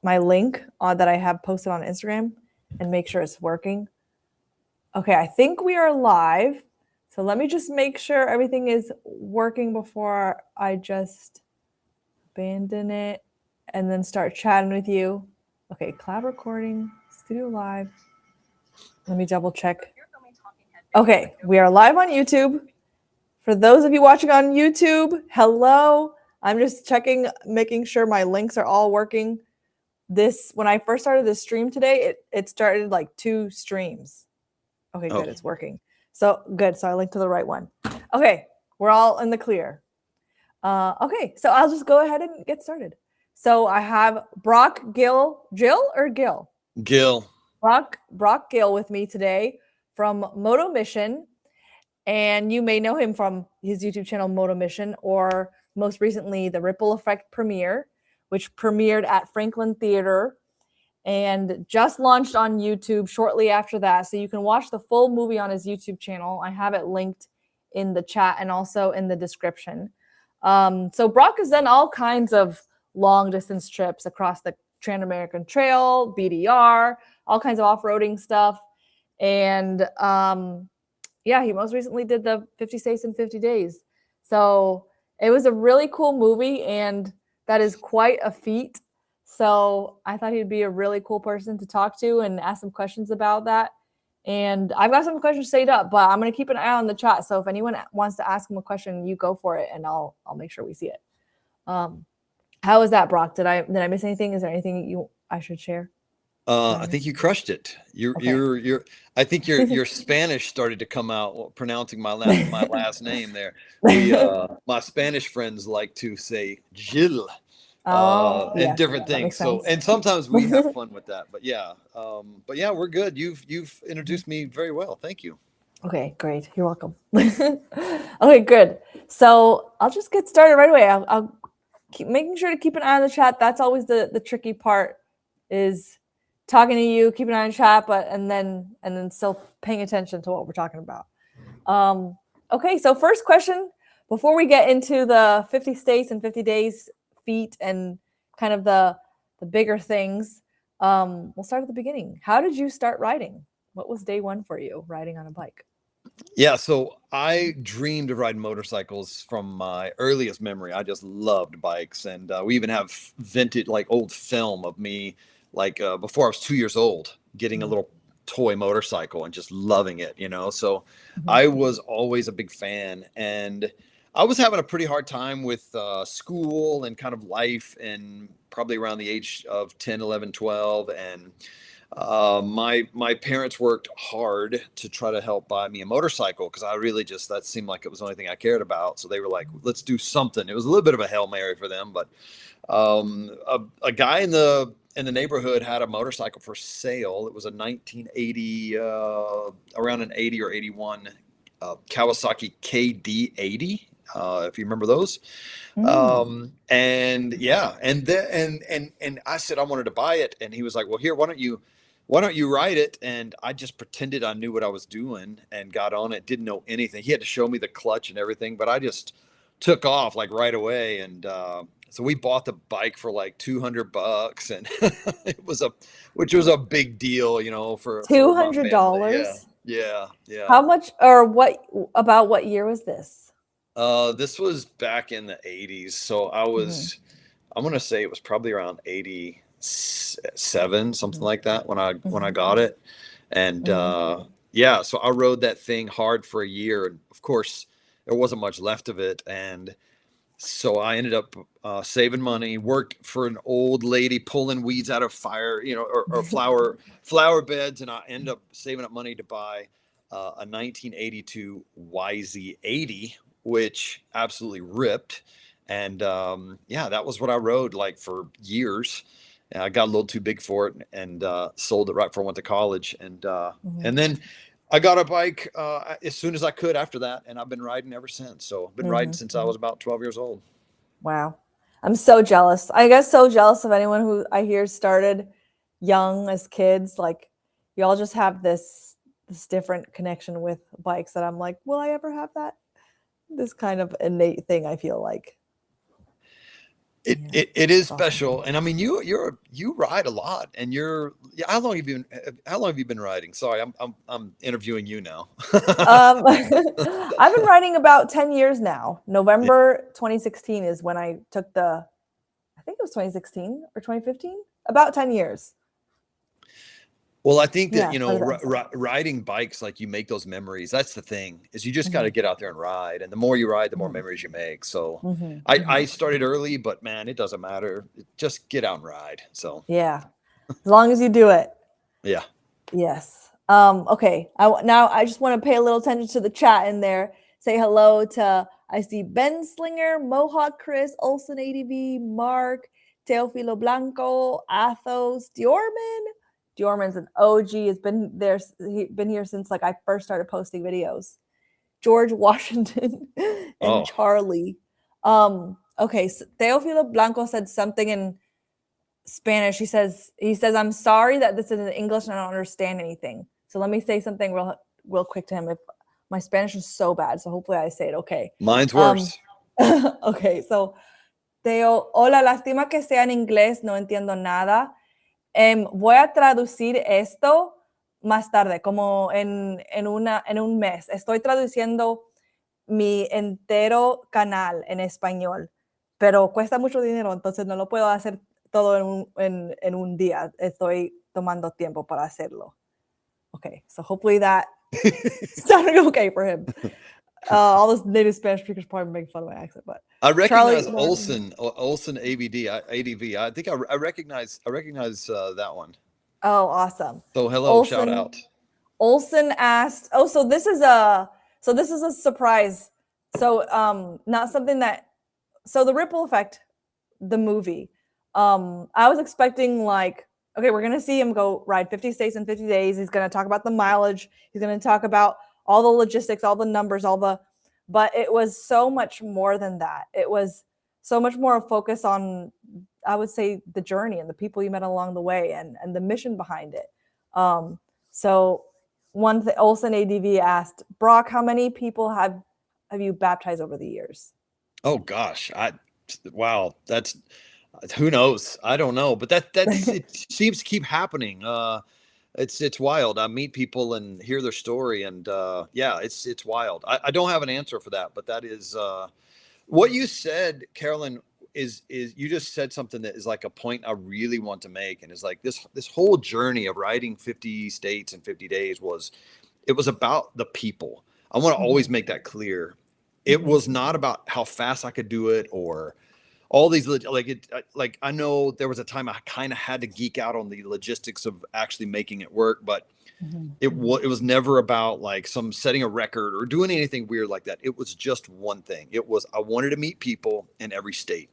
my link that I have posted on Instagram and make sure it's working. Okay, I think we are live. So let me just make sure everything is working before I just abandon it and then start chatting with you. Okay, cloud recording, studio live. Let me double check. Okay, we are live on YouTube. For those of you watching on YouTube, hello. I'm just checking, making sure my links are all working. When I first started this stream today, it started like 2 streams. Okay, good, it's working. So good, so I linked to the right one. Okay, we're all in the clear. Okay, so I'll just go ahead and get started. So I have Brock Gill, Jill or Gill? Gill. Brock Gill with me today from Moto Mission. And you may know him from his YouTube channel, Moto Mission, or most recently, the Ripple Effect premiere, which premiered at Franklin Theater and just launched on YouTube shortly after that. So you can watch the full movie on his YouTube channel. I have it linked in the chat and also in the description. So Brock has done all kinds of long distance trips across the Trans-American Trail, BDR, all kinds of off-roading stuff. And yeah, he most recently did the 50 States in 50 Days. So it was a really cool movie, and that is quite a feat. So I thought he'd be a really cool person to talk to and ask some questions about that. And I've got some questions saved up, but I'm going to keep an eye on the chat. So if anyone wants to ask him a question, you go for it, and I'll make sure we see it. How was that, Brock? Did I miss anything? Is there anything I should share? I think you crushed it. You're. I think your Spanish started to come out pronouncing my last name there. My Spanish friends like to say Gill. And different things. So, and sometimes we have fun with that. But yeah, we're good. You've introduced me very well. Thank you. Okay, great. You're welcome. Okay, good. So I'll just get started right away. I'll keep making sure to keep an eye on the chat. That's always the tricky part, is talking to you, keeping an eye on the chat, and then still paying attention to what we're talking about. Okay, so first question before we get into the 50 States and 50 Days feat and kind of the bigger things, we'll start at the beginning. How did you start riding? What was day one for you riding on a bike? Yeah, so I dreamed of riding motorcycles from my earliest memory. I just loved bikes, and we even have vintage, like old film of me, like before I was 2 years old, getting a little toy motorcycle and just loving it, So I was always a big fan, and I was having a pretty hard time with school and kind of life, and probably around the age of 10, 11, 12, and my parents worked hard to try to help buy me a motorcycle, because I really that seemed like it was the only thing I cared about. So they were like, let's do something. It was a little bit of a Hail Mary for them, but a guy in the neighborhood had a motorcycle for sale. It was a 1980, around an 80 or 81 Kawasaki KD80. If you remember those. And yeah, and I said I wanted to buy it, and he was like, well, here, why don't you ride it? And I just pretended I knew what I was doing and got on it, didn't know anything. He had to show me the clutch and everything, but I just took off like right away. And so we bought the bike for like $200, and which was a big deal, for $200. Yeah. How much, or what year was this? This was back in the 80s. So I'm going to say it was probably around 87, something like that when I got it. And yeah, so I rode that thing hard for a year. And of course, there wasn't much left of it. And so I ended up saving money, worked for an old lady pulling weeds out of fire, or flower beds. And I ended up saving up money to buy a 1982 YZ80, which absolutely ripped. And yeah, that was what I rode like for years. And I got a little too big for it, and sold it right before I went to college. And then I got a bike as soon as I could after that, and I've been riding ever since. So I've been riding since I was about 12 years old. Wow. I'm so jealous. I guess so jealous of anyone who I hear started young as kids. Like, you all just have this different connection with bikes that I'm like, will I ever have that? This kind of innate thing, I feel like. It, Yeah, it is it's awesome. special, and I mean you ride a lot, and yeah, how long have you been riding? Sorry, I'm interviewing you now. I've been riding about 10 years now. Yeah. November 2016 is when I took I think it was 2016 or 2015, about 10 years. Well, I think that Yeah, started that summer. riding bikes, like you make those memories. That's the thing, is you just got to Mhm, get out there and ride, and the more you ride, the more mhm, memories you make. So mhm, I mhm. started early, but man, it doesn't matter. Just get out and ride. So Yeah, as long as you do it. yeah. Yes. Okay. Now I just want to pay a little attention to the chat in there. Say hello to I see Ben Slinger, Mohawk Chris, Olson ADV, Mark, Teofilo Blanco, Athos, Diorman. Diorman's an OG. Has been there. Been here since like I first started posting videos. George Washington and Oh, Charlie. Okay. So Teofilo Blanco said something in Spanish. He says, I'm sorry that this is in English and I don't understand anything. So let me say something real quick to him. If my Spanish is so bad, so hopefully I say it okay. mine's Um, worse. okay, so Teo, hola, lástima que sea en inglés, no entiendo nada. Voy a traducir esto más tarde, como en un mes. Estoy traduciendo mi entero canal en español, pero cuesta mucho dinero, entonces no lo puedo hacer todo en un día. Estoy tomando tiempo para hacerlo. Okay, so hopefully that sounded okay for him. All those native Spanish speakers probably make fun of my accent, but I Charlie, recognize Olson ADV. I think I recognize that one. oh, awesome. So hello, shout Olson out. Olson asked, "Oh, so this is a surprise. So not something that so the ripple effect, the movie. I was expecting like, okay, we're gonna see him go ride 50 states in 50 days. He's gonna talk about the mileage. He's gonna talk about all the logistics, all the numbers, but it was so much more than that. It was so much more a focus on, I would say, the journey and the people you met along the way and the mission behind it. So one thing, Olson ADV asked, Brock, how many people have you baptized over the years? Oh gosh, wow, that's who knows? I don't know, but that's it seems to keep happening. It's wild. I meet people and hear their story, and yeah, it's wild. I don't have an answer for that, but that is what you said, Carolyn. Is you just said something that is like a point I really want to make, and is like this whole journey of riding 50 states in 50 days it was about the people. I want to always Mhm, make that clear. It mhm, was not about how fast I could do it or all these like I know there was a time I kind of had to geek out on the logistics of actually making it work, but mhm, mhm, it was never about like some setting a record or doing anything weird like that. It was just one thing. It was I wanted to meet people in every state.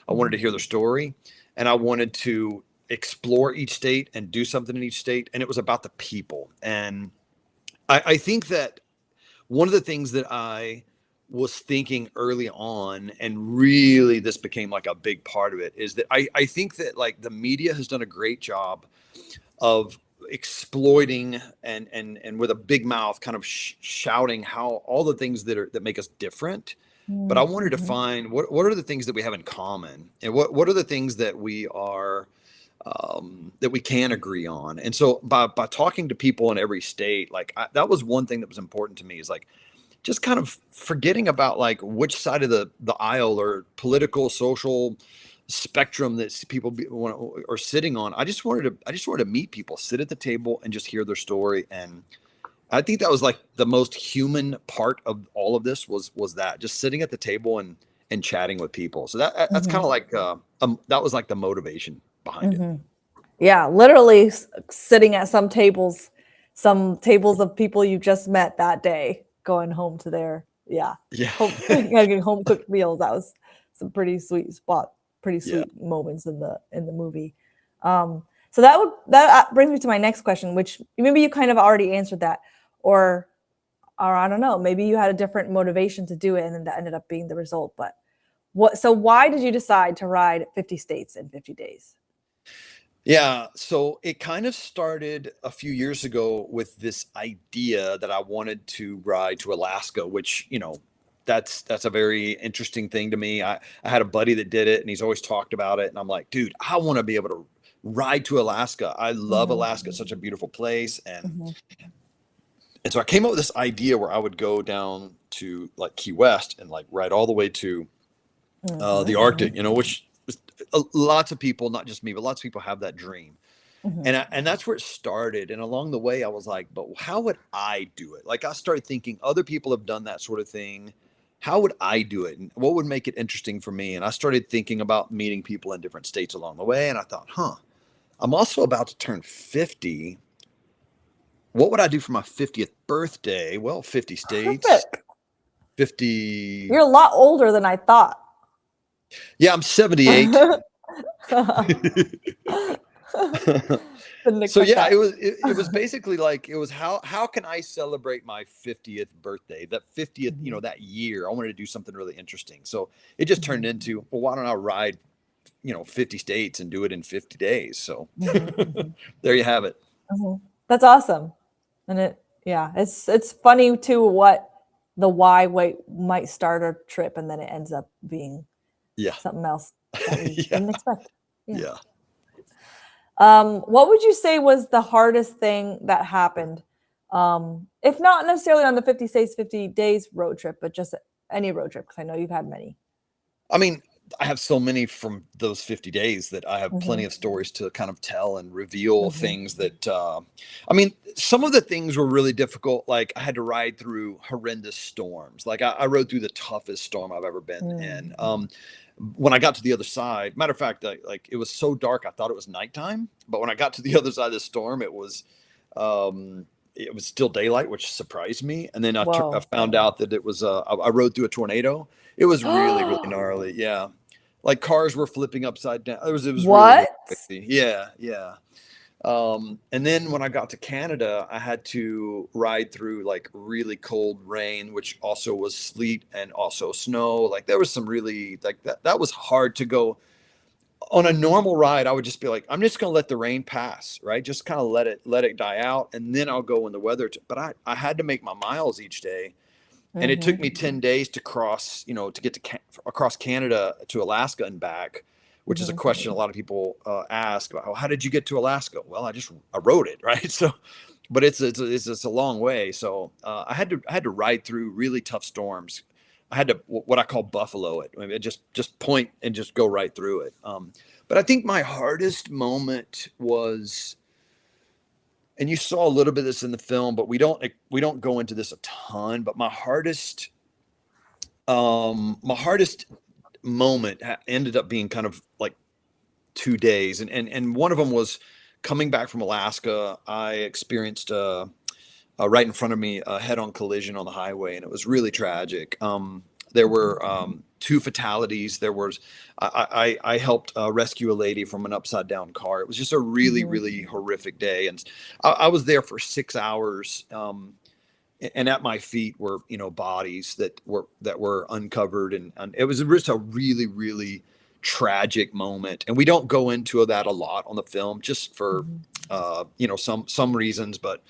I wanted to mhm, hear their story, and I wanted to explore each state and do something in each state. And it was about the people. And I think that one of the things that I was thinking early on, and really this became like a big part of it, is that I think that like the media has done a great job of exploiting and with a big mouth kind of shouting how all the things that make us different. But I wanted to mhm, find what are the things that we have in common, and what are the things that we are that we can agree on. And so by talking to people in every state, like that was one thing that was important to me, is like just kind of forgetting about like which side of the aisle or political social spectrum that people are sitting on. I just wanted to meet people, sit at the table, and just hear their story. And I think that was like the most human part of all of this was that just sitting at the table and chatting with people. So that's kind mhm, of like that was like the motivation behind it. mhm. Yeah, literally sitting at some tables of people you just met that day, going home to their, yeah, Yeah. getting home cooked meals. That was some pretty Yeah. sweet moments in the movie. So that brings me to my next question, which maybe you kind of already answered that, or or I don't know, maybe you had a different motivation to do it, and then that ended up being the result. But so why did you decide to ride 50 states in 50 days? Yeah, so it kind of started a few years ago with this idea that I wanted to ride to Alaska, which, that's a very interesting thing to me. I had a buddy that did it, and he's always talked about it, and I'm like, dude, I want to be able to ride to Alaska. I love Alaska. It's such a beautiful place. And so I came up with this idea where I would go down to like Key West and like ride all the way to the Arctic, you know, which lots of people, not just me, but lots of people have that dream. And that's where it started. And along the way, I was like, but how would I do it? Like I started thinking other people have done that sort of thing. How would I do it? And what would make it interesting for me? And I started thinking about meeting people in different states along the way. And I thought, I'm also about to turn 50. What would I do for my 50th birthday? Well, 50 states, Perfect. 50. You're a lot older than I thought. Yeah, I'm 78. So yeah, it was basically like, it was how can I celebrate my 50th birthday, that 50th, you know, that year. I wanted to do something really interesting. So it just turned into, well, why don't I ride, you know, 50 states and do it in 50 days. So there you have it. That's awesome. And it's funny too what the why might start a trip and then it ends up being something else that we didn't expect. Yeah. What would you say was the hardest thing that happened? If not necessarily on the 50 states, 50 days road trip, but just any road trip, because I know you've had many. I mean, I have so many from those 50 days that I have plenty of stories to kind of tell and reveal things that, I mean, some of the things were really difficult. Like I had to ride through horrendous storms. Like I rode through the toughest storm I've ever been in. When I got to the other side, matter of fact, like it was so dark, I thought it was nighttime, but when I got to the other side of the storm, it was still daylight, which surprised me. And then I found out that it was, I rode through a tornado. It was really, really gnarly. Yeah. Like cars were flipping upside down. It was really, really crazy. Yeah. And then when I got to Canada, I had to ride through like really cold rain, which also was sleet and also snow. Like there was some really like that was hard to go. On a normal ride, I would just be like, I'm just going to let the rain pass, right? Just kind of let it die out. And then I'll go when the weather, but I had to make my miles each day. And it took me 10 days to cross, you know, to get to across Canada to Alaska and back, which is a question a lot of people ask about. How did you get to Alaska? Well, I rode it, right? So, but it's a long way. So I had to ride through really tough storms. I had to what I call buffalo it. I mean, just point and just go right through it. But I think my hardest moment was, and you saw a little bit of this in the film, but we don't go into this a ton. But my hardest moment ended up being kind of like 2 days, and one of them was coming back from Alaska. I experienced right in front of me a head-on collision on the highway, and it was really tragic. There were 2 fatalities. There was I helped rescue a lady from an upside down car. It was just a really, really horrific day, and I was there for 6 hours. And at my feet were, you know, bodies that were uncovered, and it was just a really, really tragic moment. And we don't go into that a lot on the film, just for you know, some reasons. But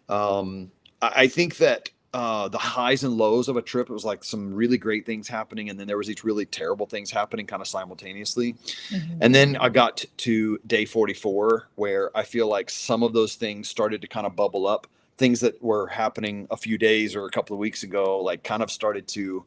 I think that the highs and lows of a trip, it was like some really great things happening, and then there was these really terrible things happening kind of simultaneously. And then I got to day 44, where I feel like some of those things started to kind of bubble up. Things that were happening a few days or a couple of weeks ago, like kind of started to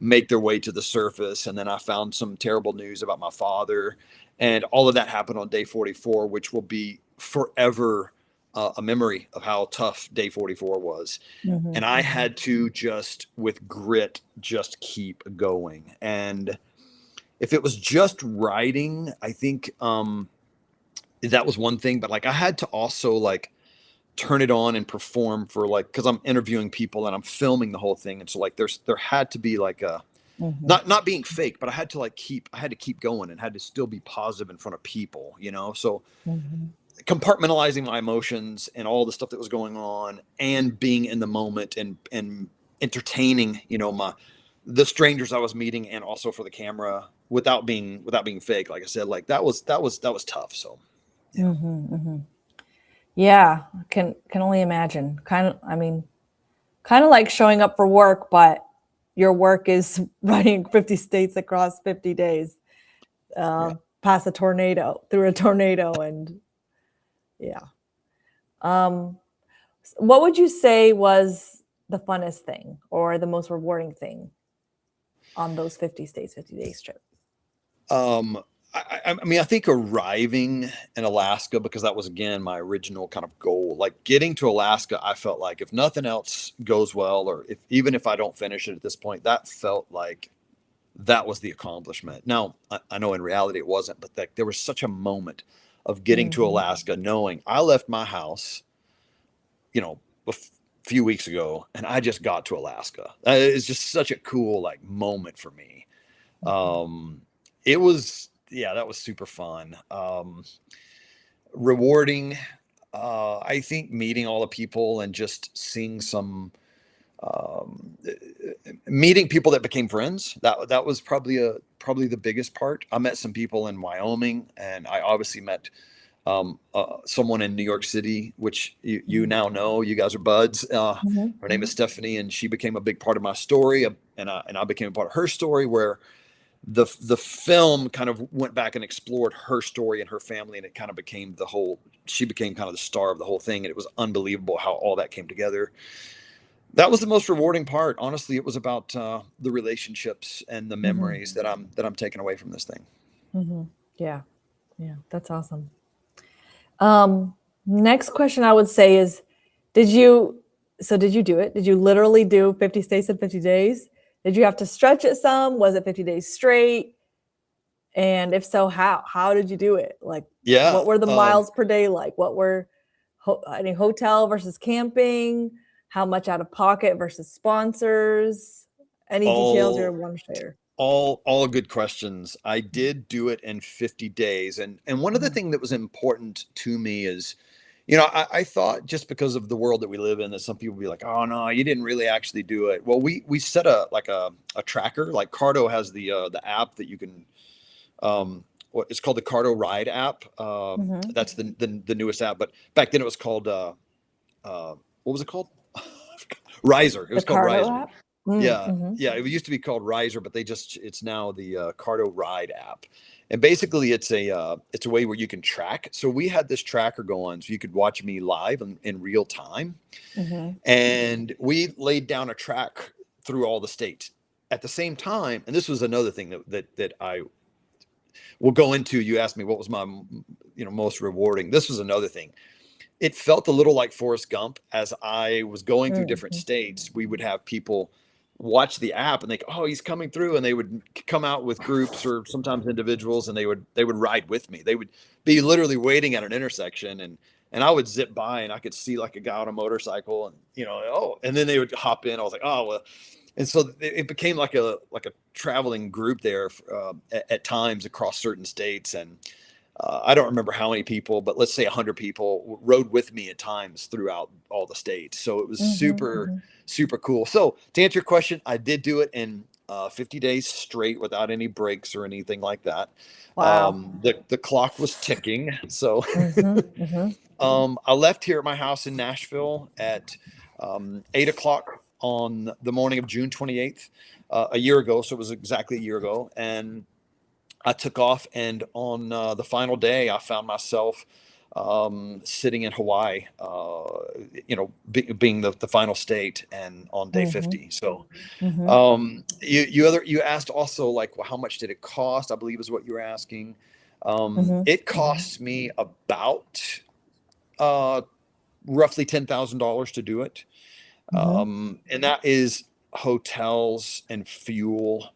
make their way to the surface. And then I found some terrible news about my father, and all of that happened on day 44, which will be forever a memory of how tough day 44 was. And I had to just, with grit, just keep going. And if it was just writing, I think that was one thing, but like I had to also like turn it on and perform for, like, because I'm interviewing people and I'm filming the whole thing. And so like there had to be like a not being fake, but I had to keep going and had to still be positive in front of people, you know. So compartmentalizing my emotions and all the stuff that was going on, and being in the moment and entertaining, you know, the strangers I was meeting, and also for the camera without being fake. Like I said, like that was tough. So yeah, can only imagine. Kind of like showing up for work, but your work is running 50 states across 50 days, past a tornado, through a tornado, and yeah. What would you say was the funnest thing or the most rewarding thing on those 50 states, 50 days trip? I mean, I think arriving in Alaska, because that was again my original kind of goal. Like getting to Alaska, I felt like if nothing else goes well, or if even if I don't finish it at this point, that felt like that was the accomplishment. Now, I know in reality it wasn't, but there was such a moment of getting to Alaska, knowing I left my house, a few weeks ago, and I just got to Alaska. It's just such a cool like moment for me. It was, yeah, that was super fun. Rewarding. I think meeting all the people and just seeing meeting people that became friends. That was probably the biggest part. I met some people in Wyoming, and I obviously met someone in New York City, which you now know. You guys are buds. Her name is Stephanie, and she became a big part of my story, and I became a part of her story, where the film kind of went back and explored her story and her family, and it kind of became she became kind of the star of the whole thing, and it was unbelievable how all that came together. That was the most rewarding part. Honestly, it was about the relationships and the memories that I'm taking away from this thing. Yeah, that's awesome. Next question I would say is, did you do it? Did you literally do 50 states in 50 days? Did you have to stretch it some? Was it 50 days straight? And if so, how did you do it? Like, what were the miles per day like? What were any hotel versus camping? How much out of pocket versus sponsors? Any details you want to share? All good questions. I did do it in 50 days. And one of the things that was important to me is, I thought just because of the world that we live in, that some people would be like, oh no, you didn't really actually do it. Well, we set a tracker. Like Cardo has the app that you can, it's called the Cardo Ride app. That's the newest app, but back then it was called, what was it called? Riser. It was called Riser. App? Yeah. It used to be called Riser, but it's now the Cardo Ride app. And basically it's a way where you can track. So we had this tracker go on so you could watch me live in real time. And we laid down a track through all the states at the same time. And this was another thing that I will go into. You asked me what was my most rewarding. This was another thing. It felt a little like Forrest Gump. As I was going through different states, we would have people watch the app and think, oh, he's coming through, and they would come out with groups or sometimes individuals, and they would ride with me. They would be literally waiting at an intersection, and I would zip by, and I could see like a guy on a motorcycle, and and then they would hop in. I was like, oh well. And so it became like a traveling group there at times across certain states. And I don't remember how many people, but let's say 100 people rode with me at times throughout all the states. So it was super cool. So to answer your question, I did do it in 50 days straight without any breaks or anything like that. Wow. The clock was ticking. So I left here at my house in Nashville at 8 o'clock on the morning of June 28th, a year ago. So it was exactly a year ago. And I took off, and on the final day, I found myself sitting in Hawaii, being the final state, and on day 50. So you asked also, like, well, how much did it cost? I believe is what you were asking. It cost me about roughly $10,000 to do it. And that is hotels and fuel.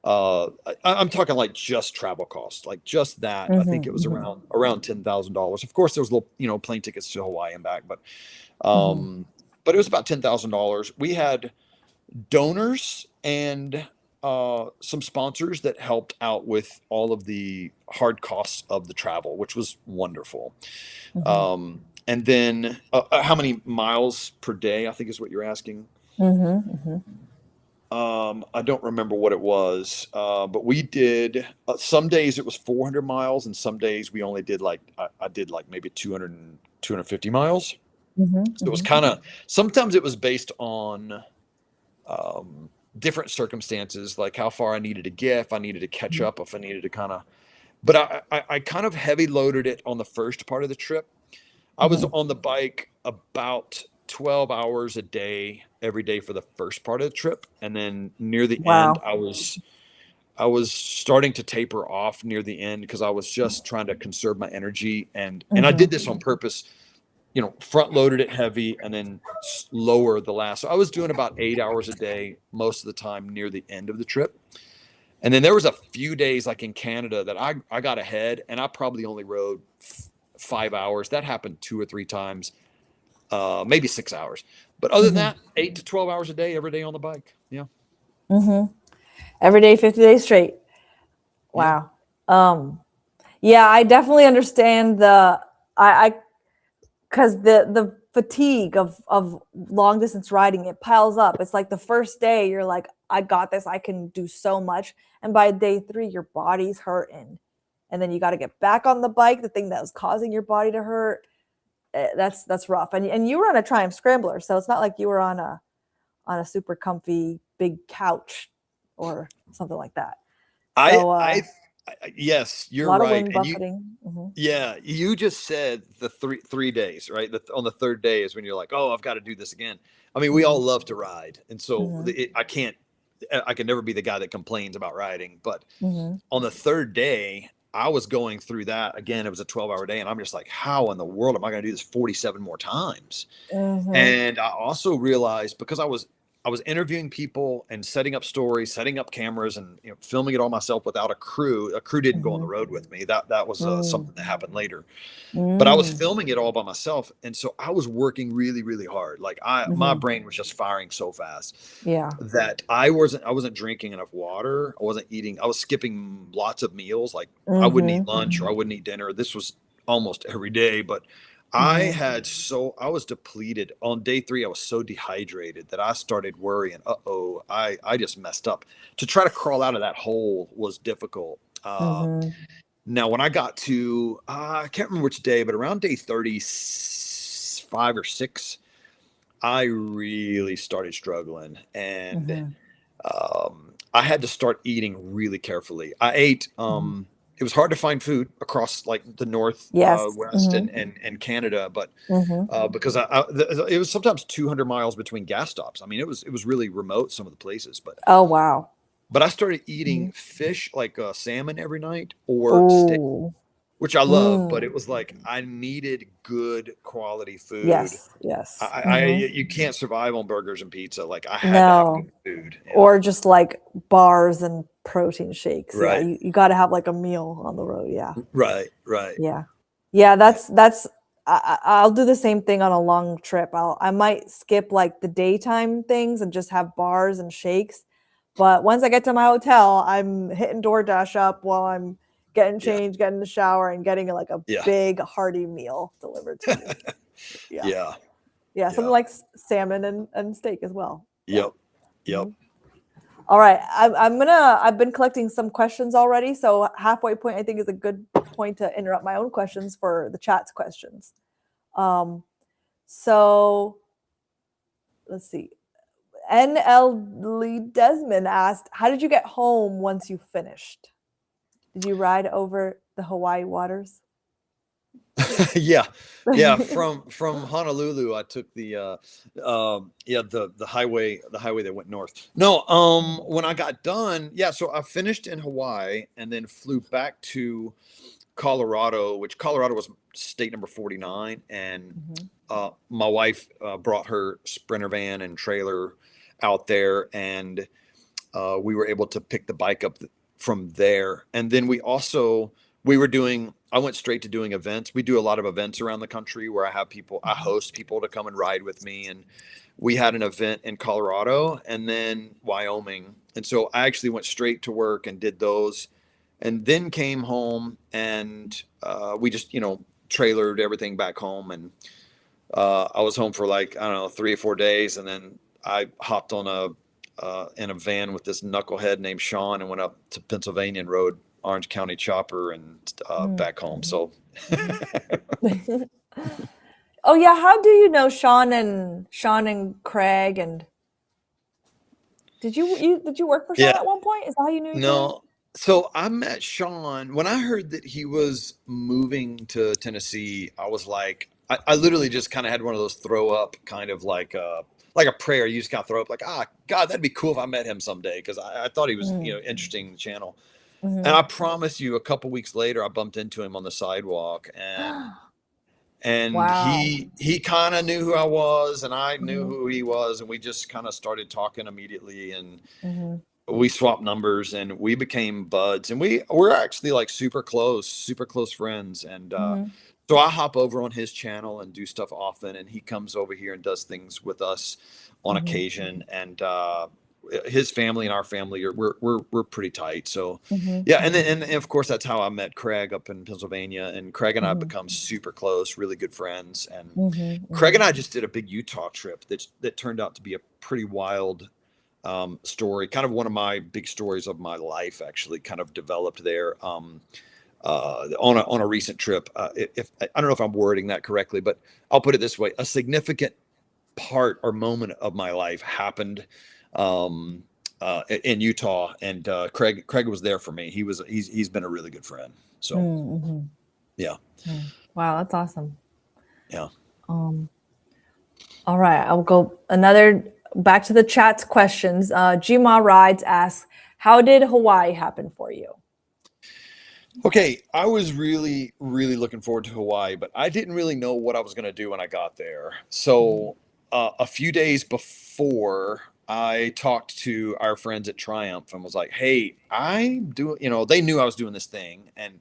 I'm talking like just travel costs, like just that. I think it was around $10,000. Of course, there was little, plane tickets to Hawaii and back, but it was about $10,000. We had donors and some sponsors that helped out with all of the hard costs of the travel, which was wonderful. And then how many miles per day, I think is what you're asking. I don't remember what it was, but we did, some days it was 400 miles, and some days we only did I did like maybe 250 miles. So it was kind of, sometimes it was based on different circumstances, like how far I needed to get, if I needed to catch up, if I needed to kind of, but I kind of heavy loaded it on the first part of the trip. I was Mhm. on the bike about 12 hours a day every day for the first part of the trip, and then near the end Wow. I was starting to taper off near the end because I was just trying to conserve my energy, and I did Mhm. this on purpose, front loaded it heavy and then lower the last. So I was doing about 8 hours a day most of the time near the end of the trip. And then there was a few days like in Canada that I got ahead and I probably only rode 5 hours. That happened 2 or 3 times, maybe 6 hours. But other than Mhm. that, 8 to 12 hours a day, every day on the bike. Yeah. Mhm. Every day, 50 days straight. Yeah. Wow. Um, yeah, I definitely understand I because the fatigue of long distance riding, it piles up. It's like the first day you're like, I got this, I can do so much, and by day 3 your body's hurting, and then you got to get back on the bike, the thing that was causing your body to hurt. That's rough. And you were on a Triumph Scrambler, so it's not like you were on a super comfy big couch or something like that. I, So I, yes, a you're lot of right. wind And you, buffeting. Mhm. yeah, you just said the three days, right? On the third day is when you're like, oh, I've got to do this again. I mean, we all Mhm. love to ride, and so Mhm. I can never be the guy that complains about riding. But Mhm. on the third day, I was going through that again. It was a 12-hour day, and I'm just like, how in the world am I going to do this 47 more times? Mhm. And I also realized because I was interviewing people and setting up stories, setting up cameras, and filming it all myself without a crew. A crew didn't go on the Mhm. road with me. That was Mm. something that happened later. But I was Mm. filming it all by myself, and so I was working really, really hard. Like my Mhm. brain was just firing so fast Yeah. that I wasn't drinking enough water. I wasn't eating. I was skipping lots of meals. Like I wouldn't eat Mhm. lunch or I wouldn't eat dinner. This was almost every day, but Mhm. I was depleted on day 3. I was so dehydrated that I started worrying. Uh-oh, I just messed up. To try to crawl out of that hole was difficult. Mhm. Now, when I got to, I can't remember which day, but around day 35 or 6, I really started struggling. And Mhm. I had to start eating really carefully. Mhm. It was hard to find food across like the north, Yes. west, Mhm. and Canada, but Mhm. because it was sometimes 200 miles between gas stops. I mean, it was really remote, some of the places, Oh wow. but I started eating Mhm. fish like salmon every night or steak, Oh. which I love, but Mm. it was like I needed good quality food. Yes. Yes. I Mhm. you can't survive on burgers and pizza. Like I had to have No. good food. Yeah. Or just like bars and protein shakes. Yeah, Right. you got to have like a meal on the road. Yeah. Right. Right. Yeah. Yeah, Yeah. that's I'll do the same thing on a long trip. I might skip like the daytime things and just have bars and shakes. But once I get to my hotel, I'm hitting DoorDash up while I'm getting Yeah. changed, getting in the shower, and getting like a Yeah. big hearty meal delivered to me. Yeah. Yeah. Yeah. Something Yeah. like salmon and steak as well. Yeah. Yep. Yep. Mhm. All right. I've been collecting some questions already. So halfway point, I think, is a good point to interrupt my own questions for the chat's questions. Um, so let's see. NL Lee Desmond asked, how did you get home once you finished? Did you ride over the Hawaii waters? Yeah. Yeah. From Honolulu, I took the highway that went north. No, when I got done, yeah, so I finished in Hawaii and then flew back to Colorado, which Colorado was state number 49, and Mhm. my wife brought her sprinter van and trailer out there, and we were able to pick the bike up from there. And then I went straight to doing events. We do a lot of events around the country where I Mhm. host people to come and ride with me. And we had an event in Colorado and then Wyoming. And so I actually went straight to work and did those, and then came home, and we just, trailered everything back home. And I was home for like, I don't know, 3 or 4 days. And then I hopped on in a van with this knucklehead named Sean and went up to Pennsylvania and rode Orange County Chopper and Mm. back home. Mhm. So Mhm. Oh yeah, how do you know Sean and Craig and Did you work for Sean Yeah. at one point? Is that how you knew each other? No. So I met Sean when I heard that he was moving to Tennessee. I was like, I literally just kind of had one of those throw up kind of like a prayer. You just kind of throw up like, God, that'd be cool if I met him someday. Because I thought he was, Mm. interesting in the channel. And Mhm. I promise you, a couple weeks later, I bumped into him on the sidewalk, and Wow. he kind of knew who I was, and I knew Mhm. who he was, and we just kind of started talking immediately, and Mhm. we swapped numbers, and we became buds, and we're actually like super close friends, and Mhm. so I hop over on his channel and do stuff often, and he comes over here and does things with us on Mhm. occasion, and his family and our family we're pretty tight. So Mhm. yeah, and Mhm. then and of course that's how I met Craig up in Pennsylvania, and Craig and I have Mhm. become super close, really good friends, and Mhm. Craig and Mhm. I just did a big Utah trip that turned out to be a pretty wild story, kind of one of my big stories of my life, actually kind of developed there. On a recent trip. If I don't know if I'm wording that correctly, but I'll put it this way: a significant part or moment of my life happened um, in Utah, and Craig was there for me. He's been a really good friend. So Mhm. yeah, Mhm. Wow, that's awesome. yeah. Um, all right, I'll go another back to the chat's questions. Gma Rides asks, "How did Hawaii happen for you?" Okay, I was really looking forward to Hawaii, but I didn't really know what I was going to do when I got there. Mhm. So, a few days before, I talked to our friends at Triumph and was like, "Hey, I'm doing," they knew I was doing this thing, and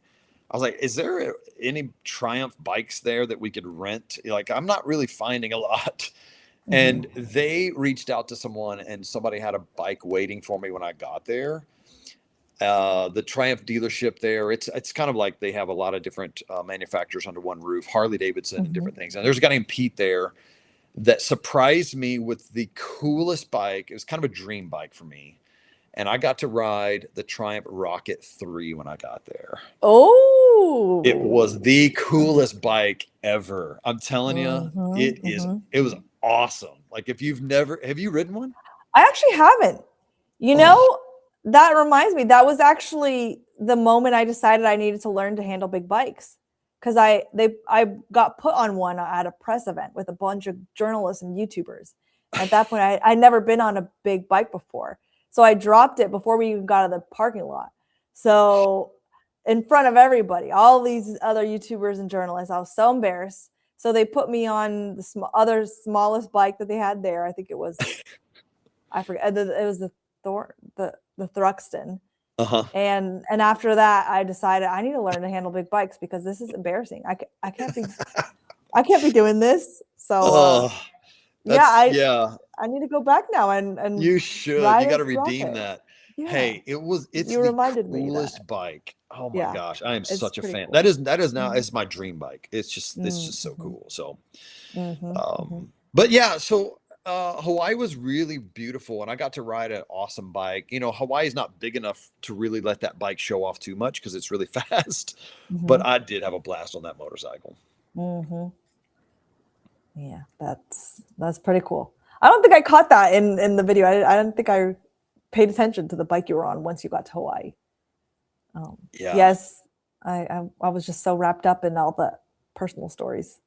I was like, "Is there any Triumph bikes there that we could rent? Like, I'm not really finding a lot." Mhm. And they reached out to someone, and somebody had a bike waiting for me when I got there. The Triumph dealership there, it's kind of like they have a lot of different manufacturers under one roof, Harley Davidson and Mhm. different things. And there's a guy named Pete there that surprised me with the coolest bike. It was kind of a dream bike for me. And I got to ride the Triumph Rocket 3 when I got there. It was Oh. the coolest bike ever. I'm telling you, Mhm. Mhm. it was awesome. Like, if you've never, have you ridden one? I actually haven't. You Oh, know, that reminds me, that was actually the moment I decided I needed to learn to handle big bikes. Because I got put on one at a press event with a bunch of journalists and YouTubers. At that point, I'd never been on a big bike before. So I dropped it before we even got out of the parking lot. So in front of everybody, all these other YouTubers and journalists, I was so embarrassed. So they put me on the other smallest bike that they had there. I think it was I forget. It was the the Thruxton, uh-huh. and after that, I decided I need to learn to handle big bikes because this is embarrassing. I can't be doing this. So Oh, yeah, yeah. I need to go back now and You should. You ride got a to redeem rocket. that. Yeah, Hey, it's you the reminded me that. coolest bike. Oh my Yeah, gosh, I am it's such a pretty fan. cool. That is now Mm, it's my dream bike. It's just so mhm, cool. So, mhm, mhm, but yeah, so Hawaii was really beautiful, and I got to ride an awesome bike. Hawaii is not big enough to really let that bike show off too much because it's really fast. But mhm, I did have a blast on that motorcycle. mhm. Yeah, that's pretty cool. I don't think I caught that in the video. I don't think I paid attention to the bike you were on once you got to Hawaii. Yeah, Yes, I was just so wrapped up in all the personal stories.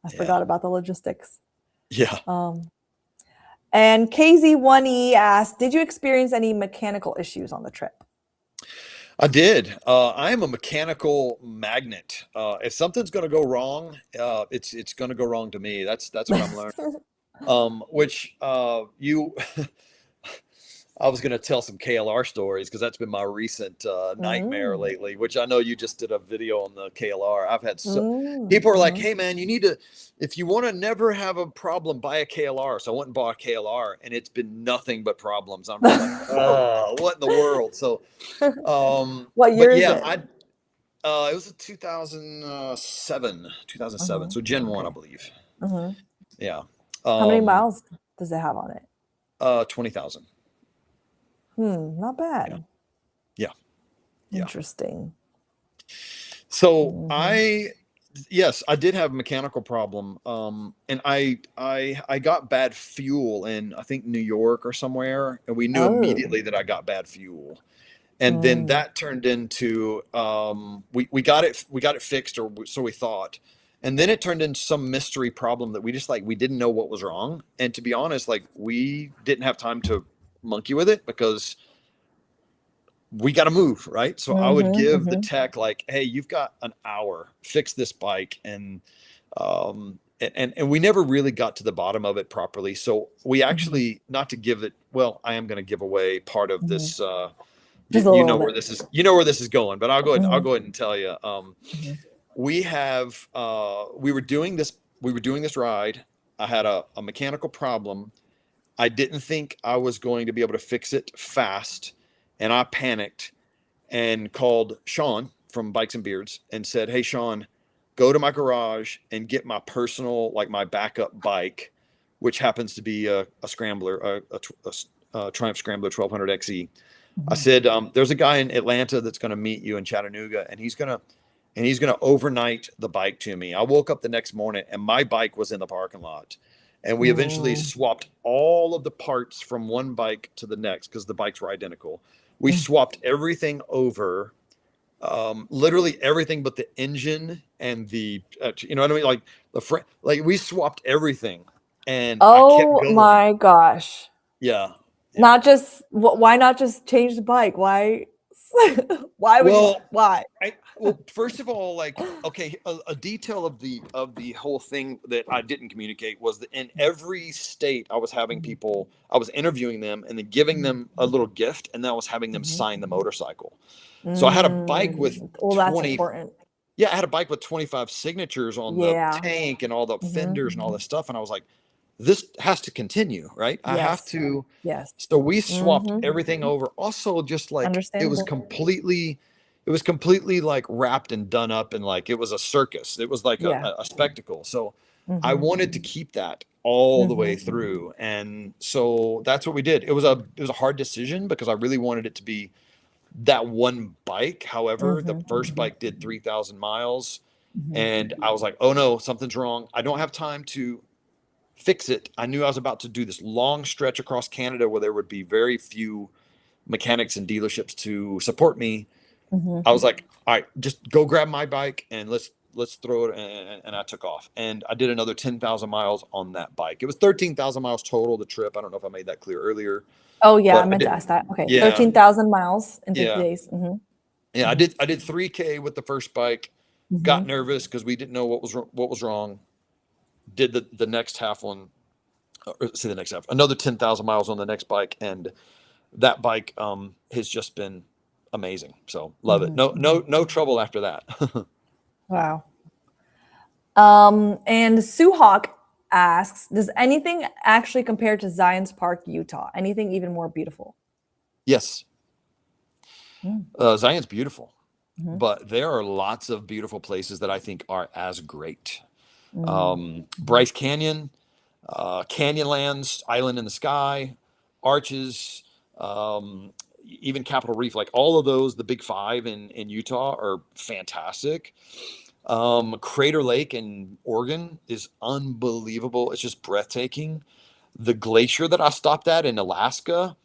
I yeah, forgot about the logistics. yeah. Um, and KZ1E asked, "Did you experience any mechanical issues on the trip?" I did. I am a mechanical magnet. If something's going to go wrong, it's going to go wrong to me. That's what I'm learning. Which you I was going to tell some KLR stories because that's been my recent nightmare Mm, lately, which I know you just did a video on the KLR. I've had mm, people are like, mhm. "Hey man, you need to, if you want to never have a problem, buy a KLR." So I went and bought a KLR, and it's been nothing but problems. I'm just like, "Oh, what in the world?" So What year but is yeah, it? it was a 2007, Uh-huh. so Gen 1, I Okay. believe. Uh-huh. Yeah. How many Um, miles does it have on it? 20,000. Not Yeah. bad. Yeah. Yeah. Interesting. So Mhm. Yes, I did have a mechanical problem. And I got bad fuel in, I think, New York or somewhere, and we knew Oh. immediately that I got bad fuel. And then Mm. that turned into we got it fixed, or so we thought. And then it turned into some mystery problem that we just like we didn't know what was wrong. And to be honest, like we didn't have time to monkey with it because we got to move, right? So I would Mm-hmm, give the mm-hmm, tech like, hey, you've got an hour, fix this bike. And we never really got to the bottom of it properly. So we mm-hmm, actually, not to give it, well, I am going to give away part of mm-hmm. this. Just a You little know bit. where this is. You know where this is going, but I'll Mm-hmm, go ahead and tell you. mm-hmm, We have we were doing this. We were doing this ride. I had a mechanical problem. I didn't think I was going to be able to fix it fast, and I panicked and called Sean from Bikes and Beards and said, "Hey, Sean, go to my garage and get my personal, like my backup bike, which happens to be a scrambler, a Triumph Scrambler 1200 XE." I mm-hmm. said, "There's a guy in Atlanta that's going to meet you in Chattanooga, and he's gonna overnight the bike to me." I woke up the next morning, and my bike was in the parking lot, and we eventually Mm, swapped all of the parts from one bike to the next because the bikes were identical. We mm. swapped everything over, literally everything but the engine and the, you know what I mean, like like we swapped everything, and I kept Oh going. my gosh. Yeah, yeah. Not just why not just change the bike? Why why would you Well, why? well, first of all, like, okay, a detail of the whole thing that I didn't communicate was that in every state I was having Mhm, people, I was interviewing them and then giving mhm, them a little gift, and then I was having them mhm. sign the motorcycle. So I had a bike with Mm. Well, that's 20, important. yeah, I had a bike with 25 signatures on the Yeah. tank and all the Mhm. fenders and all this stuff, and I was like, this has to continue, right? I have Yes. to. Yes. So we swapped Mhm. everything over. Also, just like Understandable. it was completely like wrapped and done up, and like it was a circus. It was like Yeah. a spectacle. So I Mhm. wanted to keep that all the way Mhm. through. And so that's what we did. It was a hard decision because I really wanted it to be that one bike. However, the Mhm. first Mhm. bike did 3,000 miles, Mhm. and I was like, oh no, something's wrong. I don't have time to fix it. I knew I was about to do this long stretch across Canada where there would be very few mechanics and dealerships to support me. Mhm. I was like, all right, just go grab my bike and let's throw it. And I took off, and I did another 10,000 miles on that bike. It was 13,000 miles total, the trip. I don't know if I made that clear earlier, Oh yeah, I but I meant to did. ask that. Okay. Yeah, 13,000 miles in 50 yeah, days. Mhm. yeah. Mhm. I did 3K with the first bike. Got Mhm. nervous because we didn't know what was wrong. Did the next half one, or say the next half, another 10,000 miles on the next bike, and that bike has just been amazing. So love it. Mhm. Mhm. No trouble after that. Wow. And Sue Hawk asks, does anything actually compare to Zion's Park, Utah? Anything even more beautiful? Yes, Mm, Zion's beautiful, mhm, but there are lots of beautiful places that I think are as great. mm, mhm, Bryce Canyon, Canyonlands, Island in the Sky, Arches, even Capitol Reef, like all of those, the big five in Utah are fantastic. Crater Lake in Oregon is unbelievable. It's just breathtaking. The glacier that I stopped at in Alaska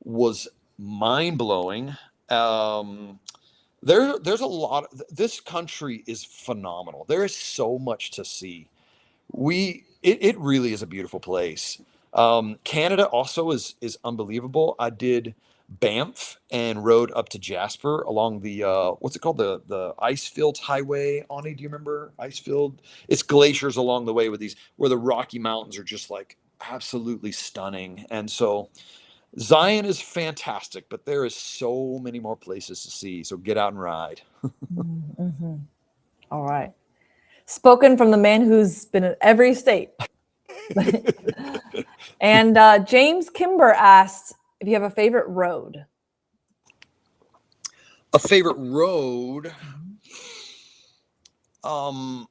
was mind blowing. Um, there's a lot. This country is phenomenal. There is so much to see. It really is a beautiful place. Canada also is unbelievable. I did Banff and rode up to Jasper along the what's it called, the Icefields Highway. Ani, do you remember Icefield? It's glaciers along the way with these where the Rocky Mountains are just like absolutely stunning. And so Zion is fantastic, but there is so many more places to see. So get out and ride. mhm, mhm. All right. Spoken from the man who's been in every state. And James Kimber asked if you have a favorite road. A favorite road. Mhm. Um,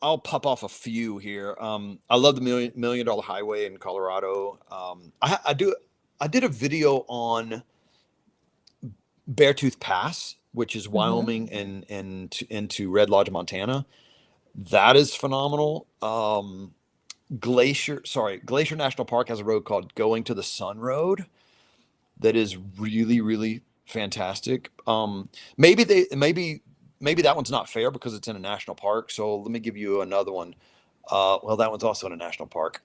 I'll pop off a few here. I love the million dollar highway in Colorado. I did a video on Beartooth Pass, which is Mm-hmm. Wyoming and into Red Lodge, Montana. That is phenomenal. Glacier National Park has a road called Going to the Sun Road that is really, really fantastic. Maybe that one's not fair because it's in a national park. So let me give you another one. Well, that one's also in a national park.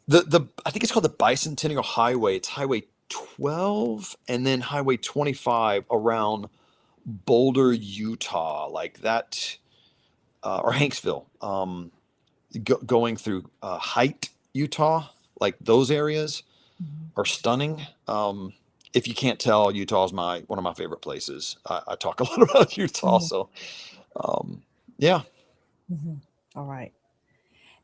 The I think it's called the Bicentennial Highway. It's Highway 12 and then Highway 25 around Boulder, Utah, like that, or Hanksville, going through Height, Utah, like those areas are stunning. If you can't tell, Utah is one of my favorite places. I talk a lot about Utah, Mm-hmm. so yeah. Mm-hmm. All right.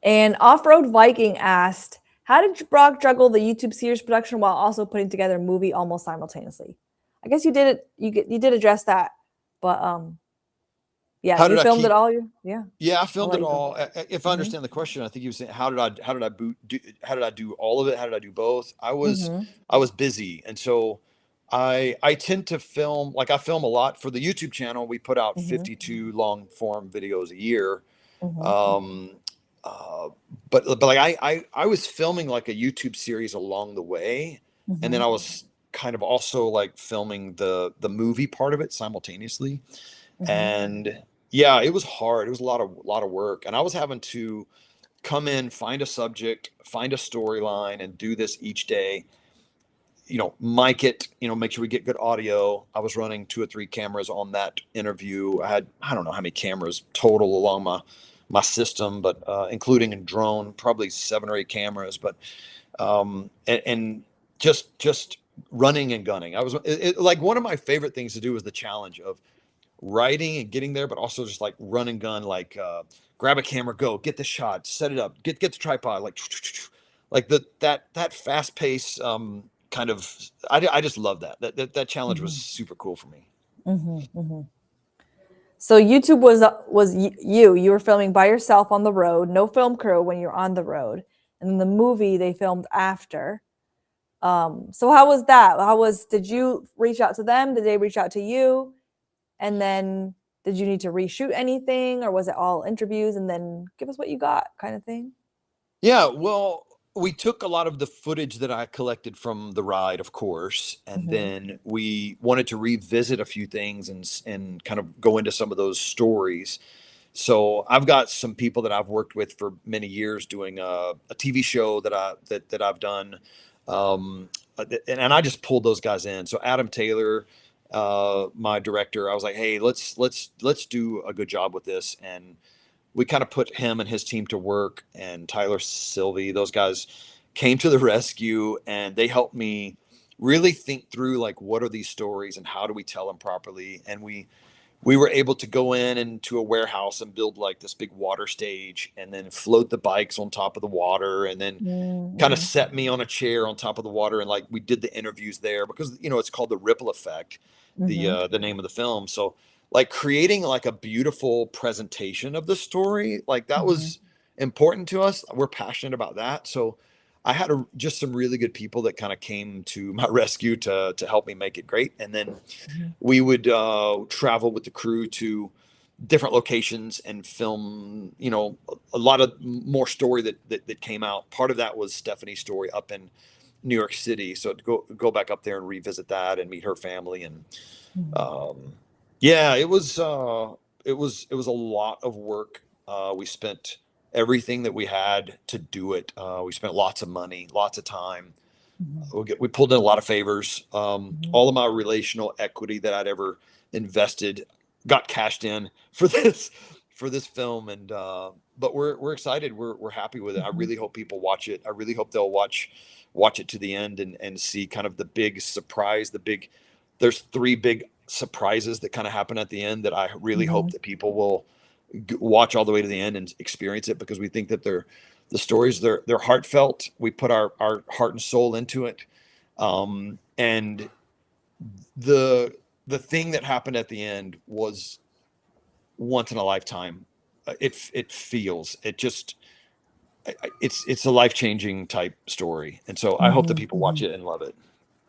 And Off-Road Viking asked, how did Brock juggle the YouTube series production while also putting together a movie almost simultaneously? I guess you did it. You did address that, but yeah, How you did I filmed it keep? all. Yeah, I I'll filmed let it you go. all. If I Mm-hmm. understand the question, I think you were saying how did I do all of it? How did I do both? Mm-hmm. I was busy, and so I tend to film, like I film a lot for the YouTube channel. We put out Mm-hmm. 52 long form videos a year. Mm-hmm. Um, uh, but like I was filming like a YouTube series along the way, and then Mm-hmm. I was kind of also like filming the movie part of it simultaneously. Mm-hmm. And yeah, it was hard. It was a lot of work, and I was having to come in, find a subject, find a storyline, and do this each day. Mic it, make sure we get good audio. I was running 2 or 3 cameras on that interview. I don't know how many cameras total along my system, but including a drone, probably 7 or 8 cameras. But and just running and gunning. Like one of my favorite things to do is the challenge of writing and getting there, but also just like run and gun, like grab a camera, go get the shot, set it up, get the tripod, like that fast pace kind of. I just love that challenge was Mm-hmm. super cool for me. Mm-hmm. Mm-hmm. So YouTube was you. You were filming by yourself on the road, no film crew when you're on the road, and then the movie they filmed after. So how was that? Did you reach out to them? Did they reach out to you? And then did you need to reshoot anything, or was it all interviews and then give us what you got kind of thing? Yeah, well, we took a lot of the footage that I collected from the ride, of course, and Mm-hmm. then we wanted to revisit a few things and kind of go into some of those stories. So I've got some people that I've worked with for many years doing a TV show that I've done, and I just pulled those guys in. So Adam Taylor, my director, I was like, hey, let's do a good job with this, and we kind of put him and his team to work. And Tyler Sylvie, those guys came to the rescue, and they helped me really think through like what are these stories and how do we tell them properly. And we were able to go in into a warehouse and build like this big water stage and then float the bikes on top of the water and then kind of Mm-hmm. set me on a chair on top of the water. And like we did the interviews there because it's called the ripple effect, Mm-hmm. the name of the film. So like creating like a beautiful presentation of the story, like that Mm-hmm. was important to us. We're passionate about that. So I had just some really good people that kind of came to my rescue to help me make it great. And then Mm-hmm. we would travel with the crew to different locations and film, a lot of more story that came out. Part of that was Stephanie's story up in New York City. So to go back up there and revisit that and meet her family. And Mm-hmm. um, yeah, it was a lot of work. We spent everything that we had to do it. We spent lots of money, lots of time. We pulled in a lot of favors. Mm-hmm. All of my relational equity that I'd ever invested got cashed in for this film, and but we're excited. We're happy with it. I Mm-hmm. really hope people watch it. I really hope they'll watch it to the end and see kind of the big surprise. There's 3 big surprises that kind of happen at the end that I really hope Mm-hmm. that people will watch all the way to the end and experience it, because we think that the stories, they're heartfelt. We put our heart and soul into it, and the thing that happened at the end was once in a lifetime. It feels it just it's a life changing type story, and so I hope that Mm-hmm. people Mm-hmm. watch it and love it.